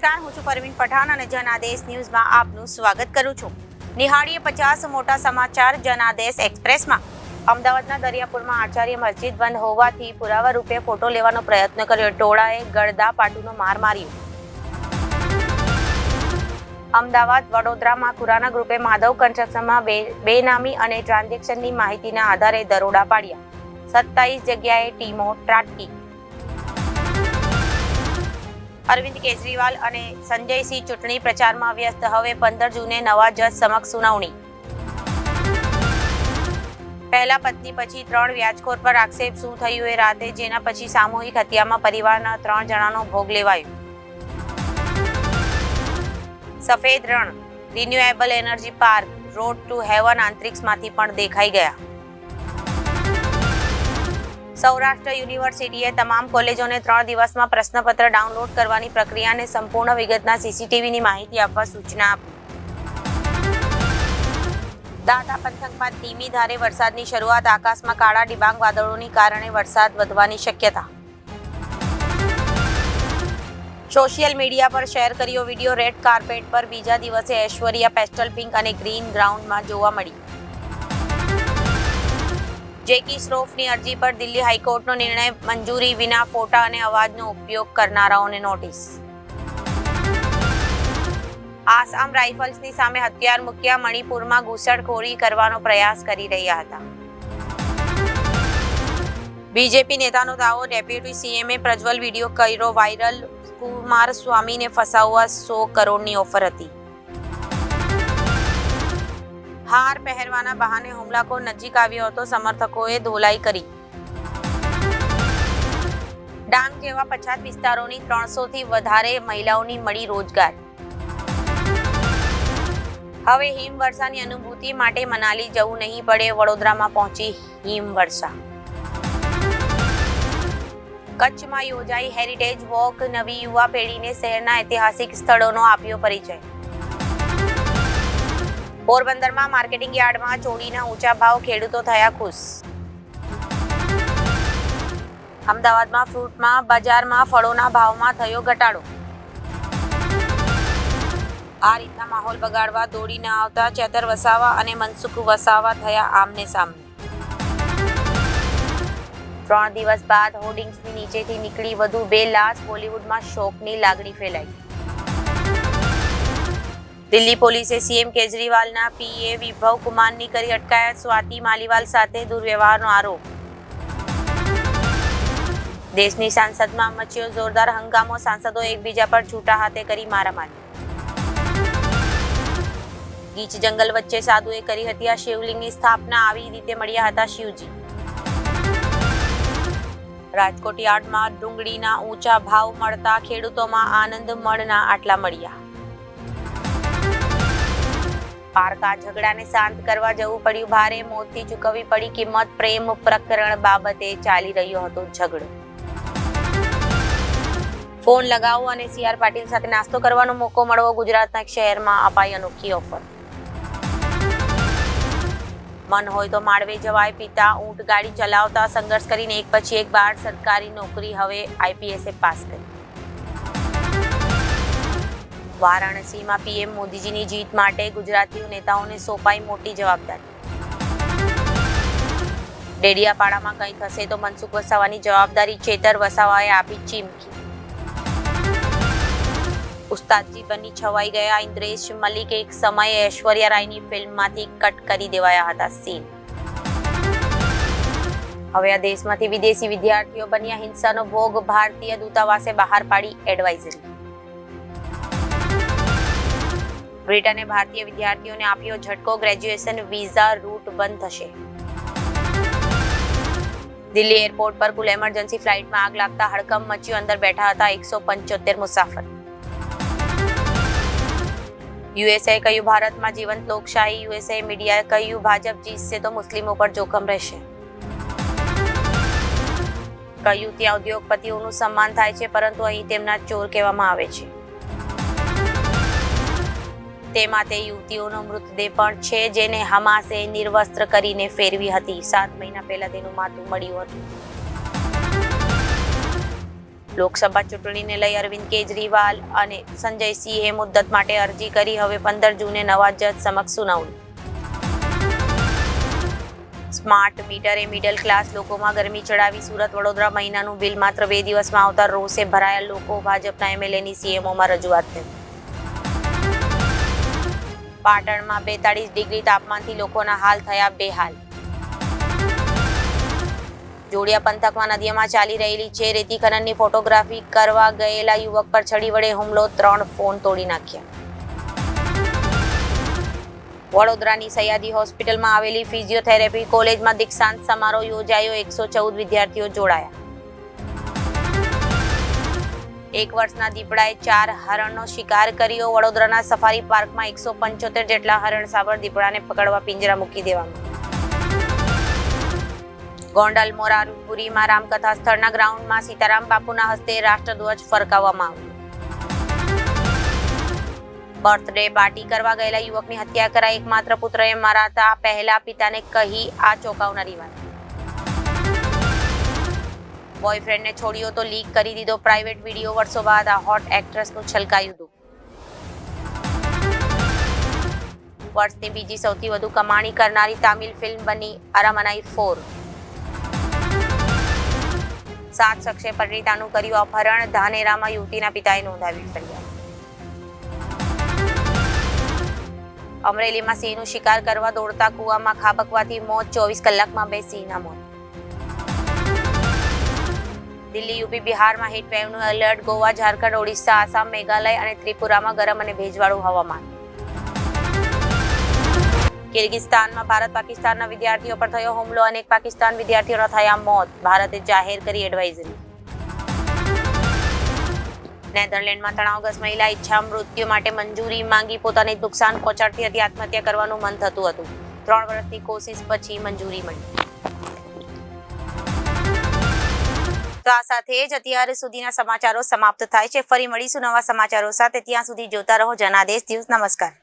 નમસ્કાર, હું છું પરવીન પઠાણ અને જનાદેશ ન્યૂઝમાં આપનું સ્વાગત કરું છું. નિહાળીએ 50 મોટા સમાચાર જનાદેશ એક્સપ્રેસમાં. અમદાવાદના દરિયાપુરમાં આચાર્ય મસ્જિદ બંધ હોવાથી પુરાવા રૂપે ફોટો લેવાનો પ્રયત્ન કર્યો. ટોળાએ ગળદા પાટુનો માર માર્યો. અમદાવાદ વડોદરામાં ખુરાના ગ્રુપે માધવ કન્સ્ટ્રક્શનમાં બેનામી અને ટ્રાન્ઝેક્શનની માહિતીના આધારે દરોડા પાડ્યા. 27 જગ્યાએ ટીમો ત્રાટકી. અરવિંદ કેજરીવાલ અને સંજયસિંહ ચૂંટણી પ્રચારમાં વ્યસ્ત. હવે 15 જૂને નવા જજ સમક્ષ સુનાવણી. પહેલા પત્ની પછી 3 વ્યાજખોર પર આક્ષેપ. શું થયું એ રાતે, જેના પછી સામૂહિક હત્યામાં પરિવારના 3 જણાનો ભોગ લેવાયો. સફેદ રણ, renewable energy park, road to heaven અંતરિક્ષમાંથી પણ દેખાઈ ગયા. સૌરાષ્ટ્ર યુનિવર્સિટીએ તમામ કોલેજોને 3 દિવસમાં પ્રશ્નપત્ર ડાઉનલોડ કરવાની પ્રક્રિયાને સંપૂર્ણ વિગતના સીસીટીવીની માહિતી આપવા સૂચના આપી. દાંતા પંથકમાં ધીમી ધારે વરસાદની શરૂઆત. આકાશમાં કાળા ડિબાંગ વાદળોની કારણે વરસાદ વધવાની શક્યતા. સોશિયલ મીડિયા પર શેર કર્યો વિડીયો. રેડ કાર્પેટ પર બીજા દિવસે ઐશ્વર્યા પેસ્ટલ પિંક અને ગ્રીન ગ્રાઉન્ડમાં જોવા મળી. જેકી શ્રોફની અરજી પર દિલ્હી હાઈકોર્ટનો નિર્ણય. મંજૂરી વિના ફોટા અને અવાજનો ઉપયોગ કરનારાઓને નોટિસ. આસામ રાઇફલ્સની સામે હથિયાર મૂક્યા. મણિપુરમાં ઘૂસણખોરી કરવાનો પ્રયાસ કરી રહ્યા હતા. બીજેપી નેતાનો દાવો. ડેપ્યુટી સીએમએ પ્રજ્વલ વિડીયો કર્યો વાયરલ. કુમારસ્વામીને ફસાવવા 100 કરોડની ઓફર હતી. હાર પહેરવાના બહાને હુમલાખોર નજીક આવ્યો હતો. સમર્થકોએ ધોલાઈ કરી. ડાંગ જેવા પછાત વિસ્તારોની 300 થી વધારે મહિલાઓની મળી રોજગાર. હવે હિમવર્ષાની અનુભૂતિ માટે મનાલી જવું નહીં પડે. વડોદરામાં પહોંચી હિમવર્ષા. કચ્છમાં યોજાઈ હેરિટેજ વોક. નવી યુવા પેઢીને શહેરના ઐતિહાસિક સ્થળોનો આપ્યો પરિચય. પોરબંદરમાં માર્કેટિંગ યાર્ડમાં ચોરીના ઊંચા ભાવ. ખેડૂતો થયા ખુશ. અમદાવાદમાં ફ્રૂટમાં બજારમાં ફળોના ભાવમાં થયો ઘટાડો. આ રીતના માહોલ બગાડવા દોડી ન આવતા ચેતર વસાવા અને મનસુખ વસાવા થયા આમને સામને. 3 દિવસ બાદ હોર્ડિંગ્સની નીચેથી નીકળી વધુ 2 લાશ. બોલિવૂડમાં શોકની લાગણી ફેલાઈ. દિલ્હી પોલીસે સીએમ કેજરીવાલના પીએ વિભવ કુમારની કરી અટકાયત. સ્વાતિ માલીવાલ સાથે દુર્વ્યવહારનો આરોપ. દેશની સંસદમાં મચ્યો જોરદાર હંગામો. સાંસદો એકબીજા પર છૂટા હાથે કરી મારામારી. ગીચ જંગલ વચ્ચે સાધુએ કરી હત્યા. શિવલિંગની સ્થાપના. આવી રીતે મળ્યા હતા શિવજી. રાજકોટ યાર્ડમાં ડુંગળીના ઊંચા ભાવ મળતા ખેડૂતોમાં આનંદ. મળના આટલા મળ્યા. પારકા ઝઘડાને શાંત કરવા જવું પડ્યું ભારે. મોતથી ચૂકવવી પડી કિંમત. પ્રેમ પ્રકરણ બાબતે ચાલી રહ્યો હતો ઝઘડો. ફોન લગાવો અને CR પાટીલ સાથે નાસ્તો કરવાનો મોકો મળવો. ગુજરાતના એક શહેરમાં અપાઈ અનોખી ઓફર. મન હોય તો માળવે જવાય. પિતા ઊંટ ગાડી ચલાવતા સંઘર્ષ કરીને એક પછી એક બાર સરકારી નોકરી. હવે IPS પાસ કરી. વારાણસીમાં PM મોદીજીની જીત માટે ગુજરાતી નેતાઓને સોંપાઈ મોટી જવાબદારી. ડેડિયાપાડામાં કંઈ થશે તો મનસુખ વસાવાની જવાબદારી. ચેતર વસાવાએ આપી ચીમકી. ઉસ્તાદજી બની છવાઈ ગયા ઇન્દ્રેશ મલિક. એક સમયે ઐશ્વર્યા રાયની ફિલ્મમાંથી કટ કરી દેવાયા હતા સીન. હવે આ દેશમાંથી વિદેશી વિદ્યાર્થીઓ બન્યા હિંસાનો ભોગ. ભારતીય દૂતાવાસે બહાર પાડી એડવાઇઝરી. બ્રિટને ભારતીય વિદ્યાર્થીઓને આપ્યો ઝટકો. ગ્રેજ્યુએશન વિઝા રૂટ બંધ થશે. દિલ્હી એરપોર્ટ પર કુલ એમરજન્સી ફ્લાઇટમાં આગ લાગતા હડકંપ મચ્યો. અંદર બેઠા હતા 175 મુસાફર. USA કહ્યું ભારતમાં જીવંત લોકશાહી. USA મીડિયાએ કહ્યું ભાજપ જીતશે તો મુસ્લિમો પર જોખમ રહેશે. કહ્યું ત્યાં ઉદ્યોગપતિઓનું સન્માન થાય છે પરંતુ અહીં તેમના ચોર કહેવામાં આવે છે. તેમાં તે યુવતીઓનો મૃતદેહ પણ છે જેને હમાસે નિર્વસ્ત્ર કરીને ફેરવી હતી. 7 મહિના પહેલા તેનું માથું મળ્યું હતું. લોકસભા ચૂંટણીને લઈ અરવિંદ કેજરીવાલ અને સંજય સિંહે મુદ્દત માટે અરજી કરી. હવે 15 જૂને નવા જજ સમક્ષ સુનાવણી. સ્માર્ટ મીટરે મિડલ ક્લાસ લોકોમાં ગરમી ચડાવી. સુરત વડોદરા મહિનાનું બિલ માત્ર 2 દિવસમાં આવતા રોષે ભરાયા લોકો. ભાજપના એમએલએની સીએમઓમાં રજૂઆત થઈ. પાટણમાં 42 ડિગ્રી તાપમાનથી લોકોના હાલ થયા બેહાલ. જોડિયા પંથકમાં નદીમાં ચાલી રહેલી છે રેતી ખનનની ફોટોગ્રાફી કરવા ગયેલા યુવક પર છડી વડે હુમલો. 3 ફોન તોડી નાખ્યા. વડોદરાની સહ્યાદ્રી હોસ્પિટલમાં આવેલી ફિઝિયોથેરાપી કોલેજમાં દીક્ષાંત સમારોહ યોજાયો. 114 વિદ્યાર્થીઓ જોડાયા. 1 વર્ષના દીપડાએ 4 હરણનો શિકાર કર્યો. વડોદરાના સફારી પાર્કમાં 175 જેટલા હરણસાબર દીપડાને પકડવા પિંજરા મૂકી દેવામાં. ગોંડલ મોરારપુરીમાં રામકથા સ્થળના ગ્રાઉન્ડમાં સીતારામ બાપુના હસ્તે રાષ્ટ્રધ્વજ ફરકાવવામાં આવ્યો. બર્થડે પાર્ટી કરવા ગયેલા યુવકની હત્યા કરાઈ. એકમાત્ર પુત્રએ મરાતા પહેલા પિતાને કહી આ ચોંકાવનારી વાત. બોયફ્રેન્ડને છોડ્યો તો લીક કરી દીધો પ્રાઇવેટ વિડીયો. વર્ષો બાદ આ હોટ એક્ટ્રેસનું છલકાયું દુઃખ. વર્ષની બીજી સૌથી વધુ કમાણી કરનારી તામિલ ફિલ્મ બની અરમનાઈ 4. 7 શખ્સે પરિણીતાનું કર્યું અપહરણ. ધાનેરામાં યુવતીના પિતાએ નોંધાવી ફરિયાદ. અમરેલીમાં સિંહનું શિકાર કરવા દોડતા કૂવામાં ખાબકવાથી મોત. 24 કલાકમાં 2 સિંહના મોત. દિલ્હી, યુપી, બિહારમાં હીટ વેવનું એલર્ટ. ગોવા, ઝારખંડ, ઓડિશા, આસામ, મેઘાલય અને ત્રિપુરામાં ગરમ અને ભેજવાળું હવામાન. કિર્ગિસ્તાનમાં ભારત પાકિસ્તાનના વિદ્યાર્થીઓ પર થયો હુમલો. અનેક પાકિસ્તાન વિદ્યાર્થીઓના થયા મોત. ભારતે જાહેર કરી એડવાઇઝરી. નેધરલેન્ડમાં તણાવગ્રસ્ત મહિલા ઈચ્છા મૃત્યુ માટે મંજૂરી માંગી. પોતાને નુકસાન પહોંચાડતી હતી. આત્મહત્યા કરવાનું મન થતું હતું. 3 વર્ષની કોશિશ પછી મંજૂરી મળી. તો આ સાથે જ અત્યાર સુધીના સમાચારો સમાપ્ત થાય છે. ફરી મળીશું નવા સમાચારો સાથે. ત્યાં સુધી જોતા રહો જનાદેશ ન્યૂઝ. નમસ્કાર.